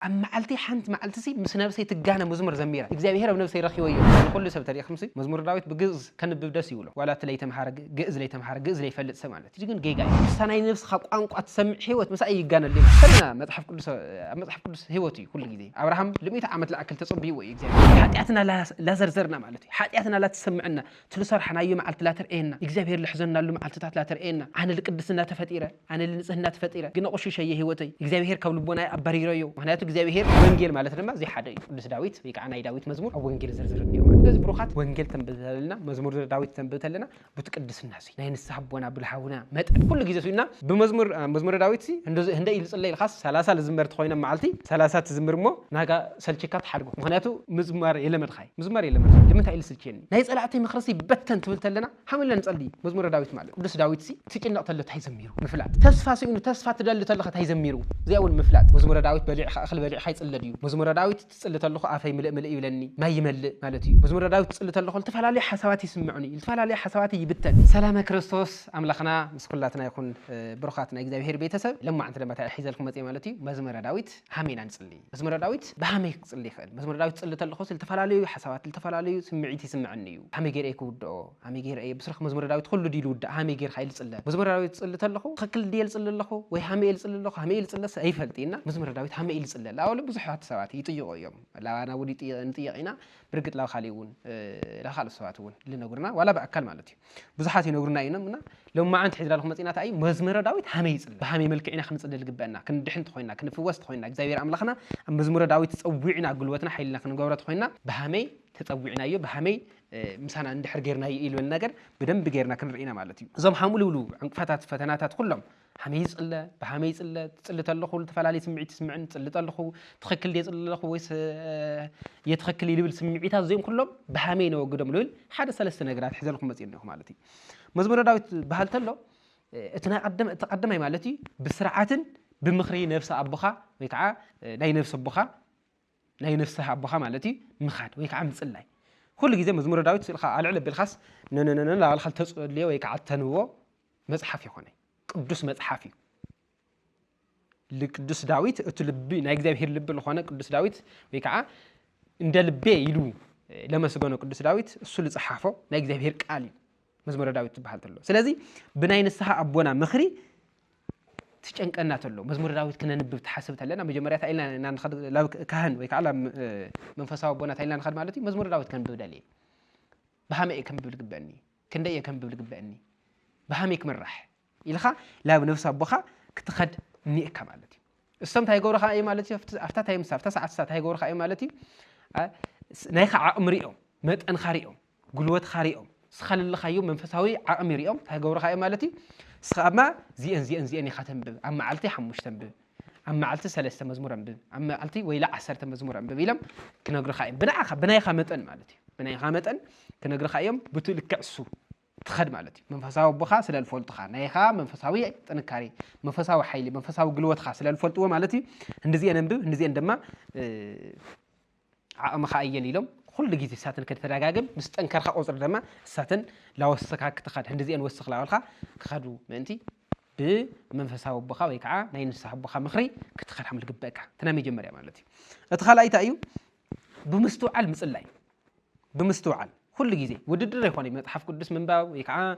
أما علتي حنت ما علتسي مسنبسي تجانا مزمر زميرة إجزابيها بنفسي رخي وياه كل سبت تاريخ خمسي مزمور داويت بجز كان ببدأ يقوله ولا تليت محرق جز ليت محرق جز لي فلت سمعنا تيجي جيجا سنة نفس خاق أنق أتسمع هوت مسا أي جانا اللي خلنا متحف كل هوتي كل جديد أبراهام لم يتعمد الأكل تصبي وإجزاب حقيقتنا لا زرزرنا مالتي حقيقتنا لا تسمعنا تلصر حنايو مع الثلاثة رئينا إجزابير اللي حزننا له مع الثلاثة رئينا عن اللي قدسنا تفتيرة عن اللي نسهنا تفتيرة قلنا قش شيء هوتي إجزابير كولبونا أبريريو وهناتو إجزابير وينجيل مالتنا ما زي حدا قدس داويت يقعنا داويت مزمور أو وينجيل زرزر اليوم لازم بروخات وينجيل تنبذلنا مزمور داويت تنبذلنا بتقدس الناس نين السحب وانا بالحاونا مت كل جزء فينا بمزمور داويت سي هندي يلصلي الخاص ثلاثة لزمر تخوينا معلتي ثلاثة تزمر مو ناقا سلشكات حرقو مخناتو مزمار يلمد خاي مزمار يلمد لمن تايل سلشيني ناي صلاتي مخرسي بتن تبلتلنا حملنا نصلي مزمور داويت مالك قدس داويت سي تقنا قتلت هيزميرو مفلات تسفا سينو تسفا تدل تلخت هيزميرو زي اول مفلات مزمور داويت بليع اخل بليع حيصلديو مزمور داويت تصلت له افاي ملء يبلني ما يملء مالتي مزمور داويت تصلت له تفعل حسواتي يسمعني تفعل حسواتي يبتن سلام كريستوس املخنا مسكلاتنا يكون برخاتنا እግዚአብሔር ቤተሰብ ለማ አንተ ለማታ ሒዘልኩም መጽ ማለቲ መዝሙረ ዳዊት ሐሜና እንጽልይ መዝሙረ ዳዊት በሐሜ ጽልይ ይፈል መዝሙረ ዳዊት ጽልተ ለኹ ተፈላለዩ ሐሳባት ተፈላለዩ ስምዒት ይስምعني እዩ ሐሜ ገር እኮ ሐሜ ገር ብስርኽ መዝሙረ ዳዊት ሁሉ ዲሉ ወዳ ሐሜ ገር ኃይል ጽለ መዝሙረ ዳዊት ጽልተ ለኹ ከክል ዲል ጽለ ለኹ ወይ ሐሜ ጽለ ለኹ ሐሜ ጽለ አይፈልጥና መዝሙረ ዳዊት ሐሜ ጽለ ላው ብዙሕ ሐሳባት ይጥይቆ እዮም ላዋና ወዲ እንጥይቂና برجت لا خاليون لا خالص سواتون لنقولنا ولا بأكل مالتي بزحات ينقولنا إننا لو ما عند حجر لهم متينات أي مزمر داويت حميز بحامي ملكنا خمس اللي جبنا كن دحين تخوينا كن في وسط خوينا زي أملخنا مزمر داويت تصوّعنا قلوتنا حيلنا كن جورة خوينا بحامي تتصوّعنا أيه بحامي مثلا عند حرجرنا يقيل والنجر بدم بجرنا كن رأينا مالتي زم حمولو عن فتنات كلهم حميز إلا بحميز إلا تسألت الله خل تفعل سمعي تسمعن تسألت الله خو تخكل لي تسألت الله خو ويس يتخكل لي بالسمعي تازيم كلهم بحمين وجودهم لول حدا ثلاث نجارات حزلكم مزينهم مالتي مزمور داويت بحالت الله تقدم مالتي بسرعة بمخري نفس أبوخا ويكع ناي نفس أبوخا ناي نفسها أبوخا مالتي مخاد ويكع متصلي كل جزء مزمور داويت على علب بالخاص لا الخل تسأل لي ويكع تنوو مزحف يخوني قدس مصحفي لقدس داويت اتلبي نا እግዚአብሔር ልብ ለሆነ ቅዱስ ዳዊት ወይከዓ እንደ ልቤ ይሉ ለመስገኑ ቅዱስ ዳዊት እሱ ለጻፈው ና እግዚአብሔር ቃል መዝሙረ ዳዊት ተባህል ተሎ ስለዚህ ብናይ ንስሐ አቦና ምኽሪ ትጨንቀና ተሎ መዝሙረ ዳዊት ከነንብብ ተሐስብ ተለና መጀመሪያ ታይልና እናንخد ካህን ወይከዓ መንፈሳዊ አቦና ታይልና እንخد ማለት መዝሙረ ዳዊት ከንብብ ዳሊ በሐሜ ከንብብ ልግበኒ ክንደየ ከንብብ ልግበኒ በሐሜ ከመራህ إلخا لا بنفس أبوخا كتخد نيك مالتي السمت هاي جورخا أي مالتي أفتات هاي مسافة ساعات ساعات هاي جورخا أي مالتي نايخ عمريهم مت أن خاريهم قلوات خاريهم سخل الله خيوم منفساوي عمريهم هاي جورخا أي مالتي سخما زين يختم به أما علتي حمش تنبه أما علتي سلسة مزمور أنبه أما علتي ويلا عسرت مزمور أنبه بيلم كنا جورخا أي بنايخ متن مالتي بنايخ متن كنا جورخا أيام بتقول كأسو تخد مالتي منفساو بخا سلا الفولت خا نايخا منفساوي تنكاري منفساو حيلي منفساو قلوت خا سلا الفولت مالتي እንደዚህ እንብብ እንደዚህ እንደማ عقم خايين يلوم كل جيت ساتن كتراجم مستنكر خا قصر دما ساتن لاوسخا كتخد እንደዚህ እንወስخ ላውልኻ ከዱ ምንቲ بمنفساو بخا ወይከዓ ናይ ንስሐ بخا ምኽሪ ክትخد حمل ግበካ ተናሚ ጀመርያ مالتي እትخላይታ እዩ بمستوعل مጽላይ بمستوعل كل جزء وددر يخوني متحف قدس منباب ويكع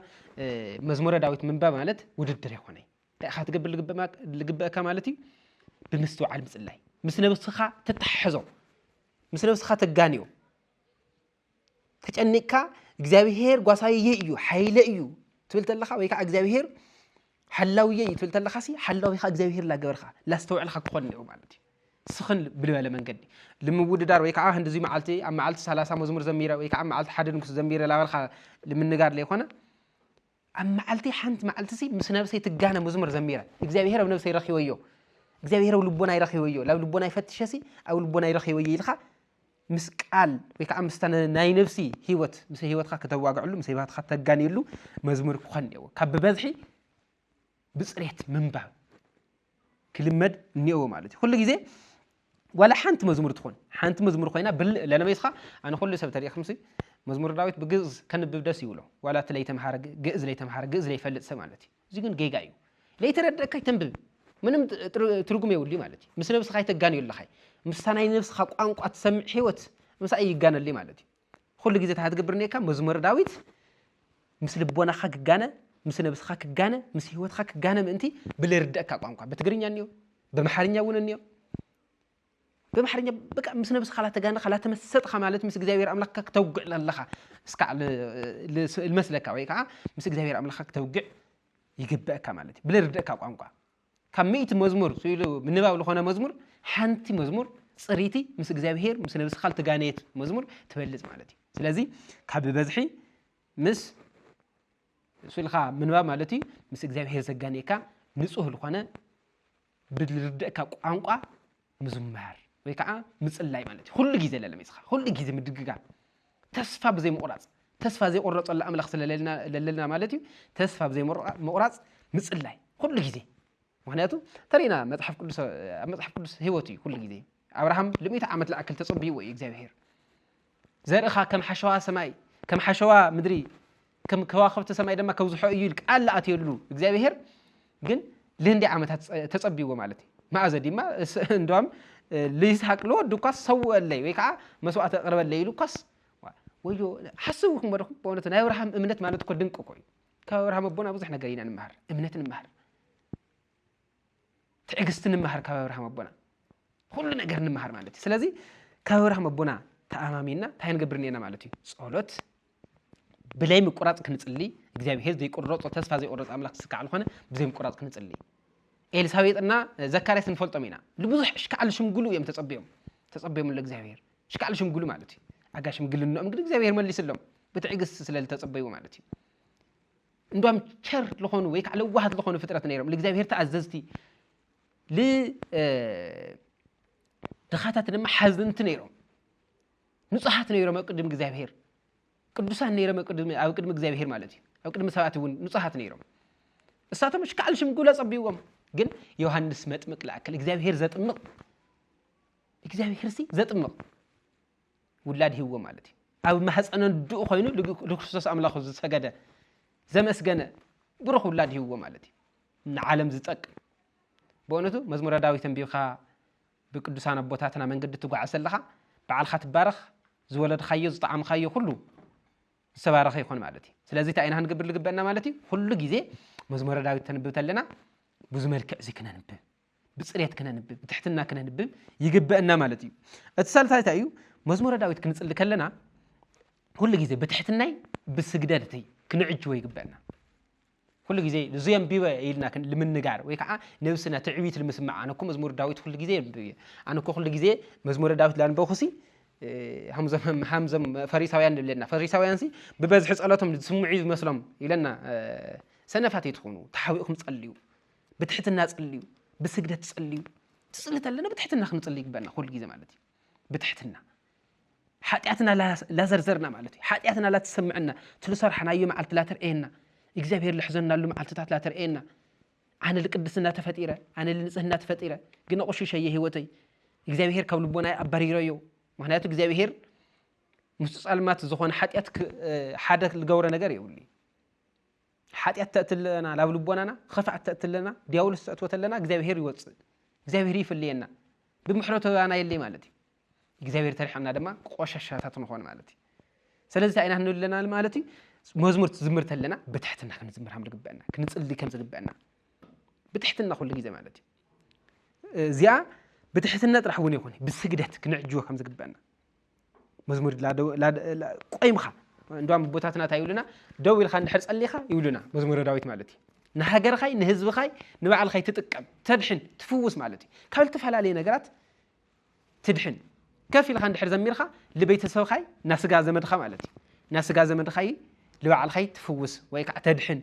مزمور داويت منباب مالت وددر يخوني تأخذ قبل الجبة كمالتي بمستوى على مسلاي مسنا بسخة تتحزو مسنا بسخة تجانيو تجنيك إجزابير قصاي ييو حيليو تقول تلخا ويكع إجزابير حلاوية تقول تلخاسي حلاوي خا إجزابير لا جبرخا لا استوعب خا قنّي مالتي سخن بالولا من قدي لما بود دار ويكع هندزي معلتي أما معلت ثلاثة مزمور زميرة ويكع معلت حد نقص زميرة لا والخا لمن نجار لي خنا أما معلتي حنت معلتسي مسنبسي تجانا مزمور زميرة إجزابير ونفسي رخي ويو إجزابير ولبنا يرخي ويو لو لبنا يفتشسي أو لبنا يرخي ويو لخا مسكال ويكع مستنا ناي نفسي هيوت مس هيوت خا كتواقع له مسيبات خا تجاني له مزمور خنّي كب بذحي بصريت منبع كلمة نيو مالتي كل جزء ولا حنت مزمور تخون حنت مزمور خوينا لأنا بيسخا أنا كل سبت تاريخ خمسي مزمور داويت بجز كان ببدأ يقوله ولا تليتم حرق جز ليتم حرق جز لي فلت سمالتي زين جي جايو ليه ترى كي تنبب منهم ترجم يقول لي مالتي مثل بس خايت الجاني ولا خاي ምሳናይ ነፍስኻ ቋንቋ ትሰምዕ ህይወት ምሳይ ይጋነልይ ማለት እዩ ኩሉ ግዜ ታትገብርኒካ መዝሙር ዳዊት ምስ ልቦናኻ ክጋነ ምስ ነብስኻ ክጋነ ምስ ህይወትኻ ክጋነ ምእንቲ ብልርድእካ ቋንቋ በትግርኛ እንዮ በመሓርኛ እውን እንዮ በመሓርኛ በቃ ምስ ነብስኻ ላተጋነ ላተመሰጥኻ ማለት ምስ እግዚአብሔር አምላክካ ክተውግዕ ለለኻ እስካዕ ልመስለካ ወይ ከዓ ምስ እግዚአብሔር አምላክካ ክተውግዕ ይግበአካ ማለት እዩ ብልርድእካ ቋንቋ ካብ 100 መዝሙር ሲሉ ምንባብ ለኾነ መዝሙር ሓንቲ መዝሙር ጽሪቲ ምስ እግዚአብሔር ምስ ነብስኻ ልትጋነየት መዝሙር ትበልጽ ማለት እዩ ስለዚ ካብ በዝሒ ምስ ስልኻ ምንባብ ማለት እዩ ምስ እግዚአብሔር ዘጋነየካ ንጹህ ለኾነ ብልርድእካ ቋንቋ ምዝማር ወይ ከዓ ምጽላይ ማለት እዩ ኩሉ ግዜ ለለመይስኻ ኩሉ ግዜ ምድግጋ ተስፋ ብዘይ መቁራጽ ተስፋ ዘይ ቆረጸላ አምላኽ ስለለልና ማለት እዩ ተስፋ ብዘይ መቁራጽ ምጽላይ ኩሉ ግዜ ምክንያቱ ተሪና መጽሐፍ ቅዱስ ህይወት እዩ ኩሉ ግዜ አብርሃም ለ100 ዓመት ለአክል ተጸብይዎ እዩ እግዚአብሔር ዘርእኻ ከም ሓሸዋ ሰማይ ከም ሓሸዋ ምድሪ ከም ከዋኽብቲ ሰማይ ደማ ከብዝሖ እዩ ቃል አትየሉ እግዚአብሔር ግን ለንዲ ዓመታት ተጸብይዎ ማለት እዩ ማእዘ ዲማ እንደውም ለይስሐቅ ለወዱ ኳስ ሰውአለይ ወይ ከዓ መስዋዕት አቅርበለይ ኢሉ ኳስ ወዮ ሓስብኩም ወደኩም በእውነት ናይ አብርሃም እምነት ማለት እኮ ድንቅ እኮ እዩ ካብ አብርሃም አቦና ብዙሕ ነገር ኢና ንመሃር እምነት ንመሃር ትዕግስት ንመሃር ካብ አብርሃም አቦና ሁሉ ነገር ንመሃር ማለት እዩ ስለዚ ካብ አብርሃም አቦና ተአማሚና እንታይ ንገብርኒና ማለት እዩ ጸሎት ብለይ ምቁራጽ ክንጽሊ እግዚአብሔር ዘይቆረጾ ተስፋ ዘይቆረጽ አምላክ ስካዕ ለኾነ ብዘይ ምቁራጽ ክንጽሊ ኤልሳቤጥና ዘካርያስ ንፈልጦም ኢና ልብዙሕ ሽካዕል ሽምግሉ እዮም ተጸብዮም ለእግዚአብሔር ሽካዕል ሽምግሉ ማለት እዩ አጋ ሽምግልነኦም ግን እግዚአብሔር መልስሎም ብትዕግስት ስለልተጸበዩ ማለት እዩ እንደውም ቸር ለኾኑ ወይ ከዓ ለዋሃት ለኾኑ ፍጥረት ነይሮም ለእግዚአብሔር ተአዘዝቲ ድኻታት ድማ ሓዘንቲ ነይሮም ንጹሓት ነይሮም ኣብ ቅድሚ እግዚአብሔር ቅዱሳን ነይሮም ኣብ ቅድሚ እግዚአብሔር ማለት እዩ ኣብ ቅድሚ ሰባት እውን ንጹሓት ነይሮም እሳቶም ሽካዕል ሽምግሉ ጸብይዎም ግን ዮሐንስ መጥምቅ ለአክል እግዚአብሔር ዘጥምቅ እግዚአብሔር ሲ ዘጥምቅ ውላድ ህይወ ማለት እዩ ኣብ ማህፀነ ድኡ ኮይኑ ለክርስቶስ አምላኽ ዝሰገደ ዘመስገነ ብሩኽ ውላድ ህይወ ማለት እዩ ንዓለም ዝጠቅም በእውነቱ መዝሙረ ዳዊት እንቢብኻ ብቅዱሳን አቦታትና መንገዲ ትጓዓዝ ዘለኻ በዓልኻ ትባረኽ ዝወለድኻዮ ዝጣዓምኻዮ ኩሉ ዝተባረኸ ይኾን ማለት እዩ ስለዚ እንታይ ኢና ክንገብር ልግበአና ማለት እዩ ኩሉ ግዜ መዝሙረ ዳዊት ተንብብ ተለና ብዙ መልክዕ ዝክነንብብ ብጽሬት ክነንብብ ብትሕትና ክነንብብ ይግበአና ማለት እዩ እቲ ሳልሳይ እንታይ እዩ መዝሙረ ዳዊት ክንጽሊ ከለና ኩሉ ግዜ ብትሕትናይ ብስግደት ክንዕጅቦ ይግበአና ኩሉ ግዜ ዝየም ቢበ ኢልና ልምንጋር ወይ ከዓ ነብስና ትዕቢት ልምስማዕ ኣነኮ መዝሙር ዳዊት ኩሉ ግዜ ኣነኮ ኩሉ ግዜ መዝሙር ዳዊት ላንበኹሲ ሃምዘም ፈሪሳውያን ንብለና ፈሪሳውያን ሲ ብበዝሒ ጸሎቶም ዝስምዑ ይመስሎም ይለና ሰነፋት ይትኹኑ ተሓዊእኩም ጸልዩ ብትሕትና ጸልዩ ብስግደት ጸልዩ ትጽልት ኣለና ብትሕትና ክንጽልይ ይግበአና ኩሉ ግዜ ማለት እዩ ብትሕትና ሓጢአትና ላዘርዘርና ማለት እዩ ሓጢአትና ላትሰምዕና ትልሰርሐናዮ መዓልቲ ላተርኤና እግዚአብሔር ልሕዘናሉ መዓልትታት ላተርኤና ኣነ ልቅድስና ተፈጢረ ኣነ ልንጽህና ተፈጢረ ግን ቆሽሸየ ህይወተይ እግዚአብሔር ካብ ልቦናይ ኣባሪረዮ ምክንያቱ እግዚአብሔር ምስ ጻልማት ዝኾነ ሓጢአት ሓደ ዝገብረ ነገር የብሉ ሓጢአት ተእትለና ላብ ልቦናና ኸፋዕት ተእትለና ዲያውሎስ ተእትወተለና እግዚአብሔር ይወጽእ እግዚአብሔር ይፍልየና ብምሕረቱ ኣና የለይ ማለት እዩ እግዚአብሔር ተሪሕና ድማ ቆሻሻታት ንኾን ማለት እዩ ስለዚ አይና ንብለና ማለት እዩ መዝሙር ትዝምር ተለና ብትሕትና ክንዝምር ከም ዝግበአና ክንጽሊ ከም ዝግበአና ብትሕትና ኩሉ ግዜ ማለት እዩ እዚኣ ብትሕትና ጥራሕ እውን ይኹን ብስግደት ክንዕጅቦ ከም ዝግበአና መዝሙር ቆይምኻ እንደውም ቦታትና ታይሉና ደው ኢልኻ እንድሕር ጸሊኻ ይብሉና መዝሙረ ዳዊት ማለት እዩ ንሃገርኻይ ንህዝብኻይ ንባዕልኻይ ትጥቀም ተድሕን ትፍውስ ማለት እዩ ካብ ዝተፈላለዩ ነገራት ትድሕን ከፍ ኢልኻ እንድሕር ዘሚርኻ ለቤተሰብኻይ ናስጋ ዘመድኻ ማለት እዩ ናስጋ ዘመድኻይ ለባዕልኻይ ትፍውስ ወይ ከዓ ተድሕን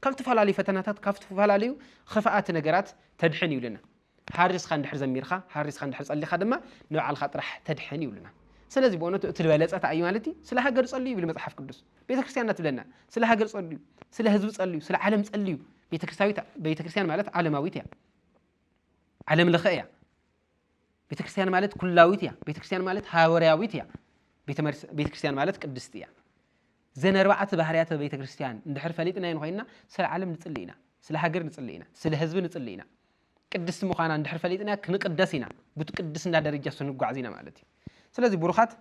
ካብ ዝተፈላለዩ ፈተናታት ካብ ዝተፈላለዩ ኸፋኣት ነገራት ተድሕን ይብሉና ሃሪስኻ እንድሕር ዘሚርኻ ሃሪስኻ እንድሕር ጸሊኻ ድማ ንባዕልኻ ጥራሕ ተድሕን ይብሉና ስለዚ በእውነቱ እትልበለጸታ እዩ ማለት እዩ ስለ ሃገር ጸልዩ ይብል መጽሐፍ ቅዱስ ቤተክርስቲያን ትብለና ስለ ሃገር ጸልዩ ስለ ህዝብ ጸልዩ ስለ ዓለም ጸልዩ ቤተክርስቲያን ማለት ዓለማዊት እያ ዓለም ለኸ እያ ቤተክርስቲያን ማለት ኩላዊት እያ ቤተክርስቲያን ማለት ሃዋርያዊት እያ ቤተክርስቲያን ማለት ቅድስት እያ ዘነርባዓት ባህርያት ቤተክርስቲያን እንድሕር ፈሊጥና ኮይና ስለ ዓለም ንጽሊ ኢና ስለ ሃገር ንጽሊ ኢና ስለ ህዝብ ንጽሊ ኢና ቅድስት ምዃና እንድሕር ፈሊጥና ክንቅደስ ኢና ብትቅድስና ደረጃ ስንጓዓዝ ኢና ማለት እዩ ስለዚ ብሩኻት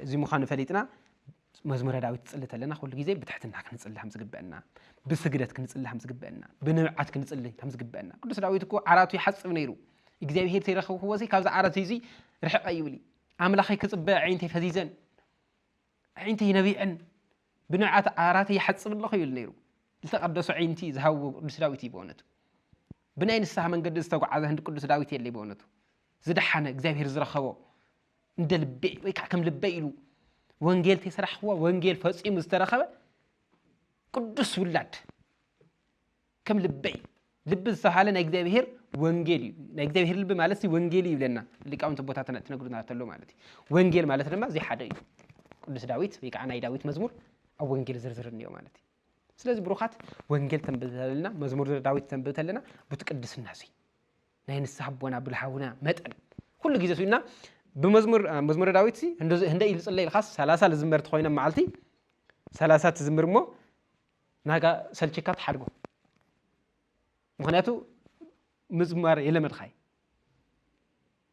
እዚ ምዃኑ ፈሊጥና መዝሙረ ዳዊት ጽልት ኣለና ኩሉ ግዜ ብትሕትና ክንጽልህ ከም ዝግበአና ብስግደት ክንጽልህ ከም ዝግበአና ብንብዓት ክንጽልህ ከም ዝግበአና ቅዱስ ዳዊት እኮ ዓራቱ ይሓጽብ ነይሩ እግዚአብሔር ተይረኸብዎ እዚ ካብዛ ዓራት እዚ ርሕቀ ይብሊ ኣምላኸይ ክጽበ ዓይንተይ ፈዚዘን ዓይንተይ ነቢዕን ብንብዓት ዓራት ይሓጽብ ኣለኹ ይብል ነይሩ ዝተቀደሱ ዓይንቲ ዝሃቡ ቅዱስ ዳዊት ይበውነቱ ብናይ ንስሐ መንገዲ ዝተጓዓዘ ህንዲ ቅዱስ ዳዊት የለ ይበውነቱ ዝደሓነ እግዚአብሔር ዝረኸቦ እንደ ልበይ ወይ ከዓ ከም ልበይ ኢሉ ወንጌል ተሰራሕዋ ወንጌል ፈጺሙ ዝተረኸበ ቅዱስ ውላድ ከም ልበይ ልብ ዝተሃለ ናይ እግዚአብሔር ወንጌል እዩ ናይ እግዚአብሔር ልብ ማለት ወንጌል ይብለና ሊቃውንት ቦታትና ትነግሩና ተሎ ማለት ወንጌል ማለት ድማ እዚ ሓደ እዩ ቅዱስ ዳዊት ወይ ከዓ ናይ ዳዊት መዝሙር ኣብ ወንጌል ዝርዝር እንየው ማለት ስለዚህ ብሩኻት ወንጌል ተንብተልና መዝሙር ዳዊት ተንብተልና ብትቅድስና እዚ ናይ ንስሐ ቦና ብልሃውና መጠን ኩሉ ግዜ ሲና بمزمور داويتي هندي يلصلي الخاص 30 لزمر تخوينا معلتي 30 تزمر مو ناغا سلچكات حرغو مخنياتو مزمار يلا مدخاي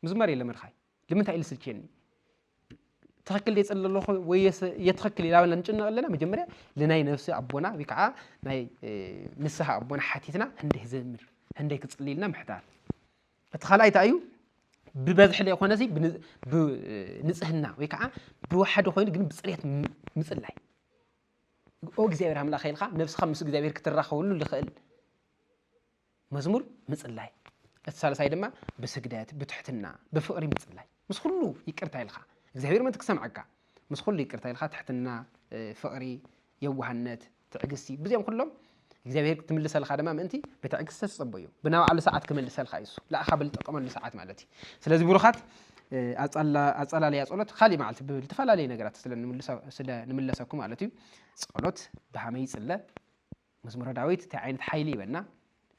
مزمار يلا مدخاي لمنتا يلسلچيني تخكل يصلي له ويس يتخكل يلاونا نጭنق لنا مجمريا لناي نفسي ابونا بيقعا ناي نسها ابونا حاتيتنا هندي زمر هندي كصليلنا محتار اتخلايت ايو ببذح لي يكون زي بنصحنا ወይ ከዓ بواحد ኮይኑ ግን بصريت ምጽላይ او እግዚአብሔር አምላክ ኸይልኻ ነፍስኻ ምስ እግዚአብሔር ክትራኸበሉ ልኽእል መዝሙር ምጽላይ እተሳለሳይ ድማ በስግደት በትሕትና በፍቅሪ ምጽላይ ምስ ሁሉ ይቅርታ ይልኻ እግዚአብሔር መን ትክሰምዓካ ምስ ሁሉ ይቅርታ ይልኻ ትሕትና ፍቅሪ የዋህነት ትዕግስቲ በዚኦም ኩሎም እግዚአብሔር ትምልሰልኻ ድማ ምእንቲ በትዕግስቲ ተጽበዩ ብናው ዓለ ሰዓት ክመልሰልኻ ይሱ ላእኻ ብልጠቀመሉ ሰዓት ማለት እዩ ስለዚህ ብሩኻት አጻላልያ ጸሎት ኻሊ ማለት ብልተፈላለየ ነገራት ስለንምለሰኩም ማለት እዩ ጸሎት በሃመይ ጽለ መዝሙረ ዳዊት ታይ ዓይነት ኃይሊ ይበና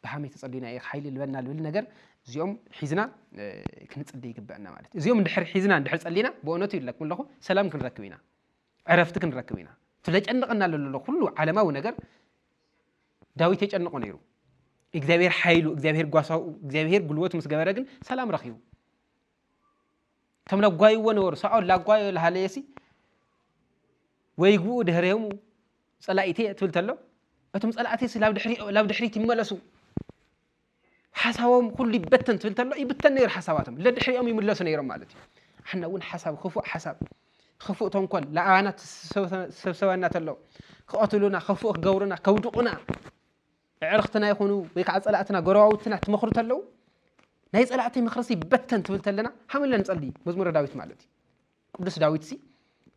በሃመይ ተጸልዩና ኃይሊ ልበና ልብል ነገር እዚኦም ሒዝና ክንጽልይ ይግበአና ማለት እዚኦም እንድሕር ሒዝና እንድሕር ጸሊና በእውነቱ ይለኩም ለኹ ሰላም ክንረክብ ኢና ዕረፍቲ ክንረክብ ኢና ስለጨንቀና ለሎ ሁሉ ዓለማዊ ነገር ዳዊት የጨነቆ ነይሩ እግዚአብሔር ኃይሉ እግዚአብሔር ጓሳው እግዚአብሔር ጉልበቱ ምስ ገበረ ግን ሰላም ረኺቡ ተምላ ጓይዎ ነውር ሳኦል ላጓዩ ለሃለየሲ ወይጉ ድህሬሙ ጸላኢቴ ትብልተሎ እቶም ጸላኢቴ ላብ ድሕሪት ይመለሱ حسابهم كل يبتن تبلتلو يبتن نير حساباتهم لدحريهم يملسوا نيرهم مالتي احنا وين حساب خفوق تنكل لا انا سبسوانا تلو قاتلونا خفوق غورنا كودقنا عرختنا يكونوا ويكع صلاتنا غراوتنا تمخرو تلو ناي صلاتي مخرسي يبتن تبلتلنا حملنا نصلي مزمور داويت مالتي قدس داويت سي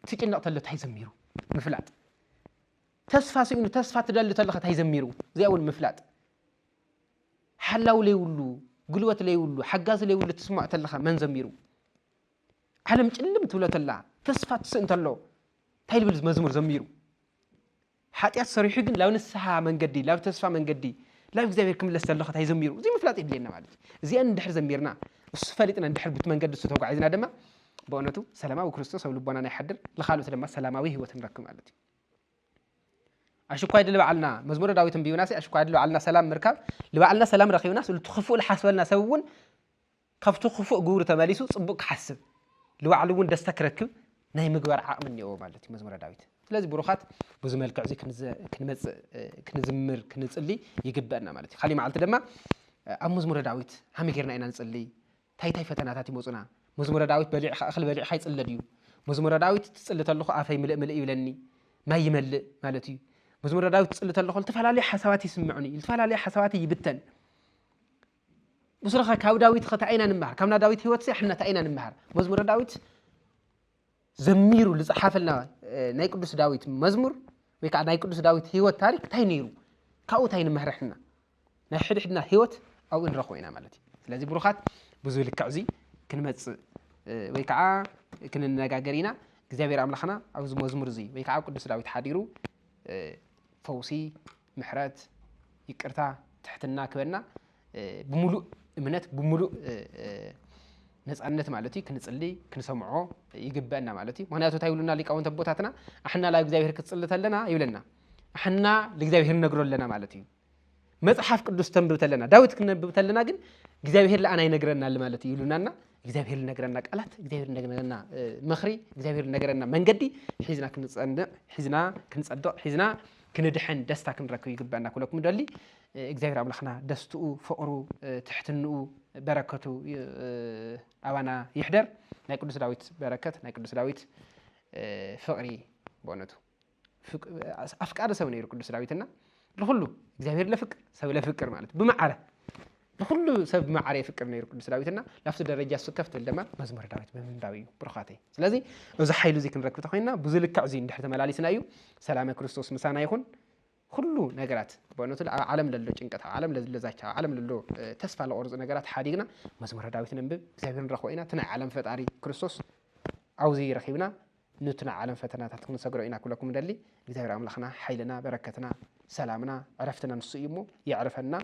تيقنق تلو تايزميرو مفلات تسفا سينو تسفا تدل تلخ تايزميرو زي اول مفلات حلاو ليولو قلوة ليولو حقاز ليولو تسمع تلخا من زميرو علم جلم تولو تلا تسفات سنتلو تايل بلز مزمور زميرو حاتيات صريحي جن لو نسها من قدي لو تسفى من قدي لا يكذب كم لستلخا تاي زميرو زي مفلات إدلينا مالك زي أن ندحر زميرنا وصفالتنا ندحر بتمن قد ستوقع عايزنا دما بونتو سلامة وكريستوس ولبنا نحضر لخالو سلامة سلامة هو تنركم مالتي أشوف اللي بعلنا مزمور داويت بيوناسي أشوف اللي بعلنا سلام مركب اللي بعلنا سلام رخي وناس اللي تخفوا الحسبنا سوون خفتوا خفوا جور تماليسو صبك حسب اللي بعلون دستك ركب ناي مقبر عاق مني أو مالتي مزمور داويت لازم بروخات بزمل كعزي كنزمر كنصلي يجبنا مالتي خلي معلت دما أم مزمور داويت هم غيرنا إن نصلي تاي فتناتي موصنا مزمور داويت بلع أخل بلع حيص اللديو مزمور داويت تصلي تلخ عافي ملء يولني ما يملء مالتي مزمور داويت تصلت له قلت فلا لي حساباتي يسمعني فلا لي حساباتي يبتن بصراحه كاو داويت خطاينا نمهر كمنا داويت هيوت سي احنا تاينا نمهر مزمور داويت زميرو لصحافلنا ناي قدوس داويت مزمور ويكا ناي قدوس داويت هيوت تاريخ تاينيرو كاو تاين نمهر احنا ناي حدنا هيوت او نرخوينا مالتي لازم بروخات بزو لكعزي كنمص ويكا كننغاغرينا እግዚአብሔር አምላኽና አብዝ መዝሙር ዚ ወይካ ቅዱስ ዳዊት ሓዲሩ فوسي محرات يقرتا تحتنا كبنا بملؤ امنت بملؤ نصانت معناتي كنصلي كنسمعو يغبانا معناتي معناتو تايلونا ليقاونت بوتاتنا احنا لا እግዚአብሔር كتصلتلنا يبلنا احنا لእግዚአብሔር نغرولنا معناتي مصحف ቅዱስ ተንብብተለና ዳዊት ከንብብተለና ግን እግዚአብሔር ለአና ይነግረና ለማለት ይሉናና እግዚአብሔር ነገረና ቃላት እግዚአብሔር ነገረና መኽሪ እግዚአብሔር ነገረና መንገዲ ሒዝና ክንጸድቕ ሒዝና ክንድሕን ደስታ ክንረክብ ይግባና ኩለኩም ደሊ እግዚአብሔር አምላኽና ደስትኡ ፍቅሩ ትሕትንኡ በረከቱ አባና ይሕደር ናይ ቅዱስ ዳዊት በረከት ናይ ቅዱስ ዳዊት ፍቅሪ በእውነቱ አፍቃሪ ሰብ ነይሩ ቅዱስ ዳዊትና ለሁሉ እግዚአብሔር ለፍቅር ሰብ ለፍቅር ማለት በመዓረ ለሁሉ ሰብ በመዓረ ፍቅር ነይሩ ቅዱስ ዳዊትና ላፍቱ ደረጃ ስከፍት ለማ መዝሙር ዳዊት በመንዳዊ ብሩኻተይ ስለዚህ እዚ ሓይሉ እዚ ክንረክብ ተኾይና ብዙ ልክዕ እዚ እንድሕር ተመላሊስና እዩ ሰላም ክርስቶስ ምሳና ይኹን ሁሉ ነገራት በእውነቱ ዓለም ለሎ ጭንቀት ዓለም ለሎ ዛቻ ዓለም ለሎ ተስፋ ለቆርጽ ነገራት ሓዲግና መዝሙር ዳዊት ነንብብ እግዚአብሔር ንረኽቦ ኢና ትናይ ዓለም ፈጣሪ ክርስቶስ አውዚ ረኺብና نتنا عالم فتنات تكون سجروا كلكم دلي إذا أملاخنا حيلنا بركتنا سلامنا عرفتنا نصيمه يعرفنا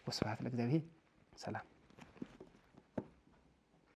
وسبحانك لك ذبيه سلام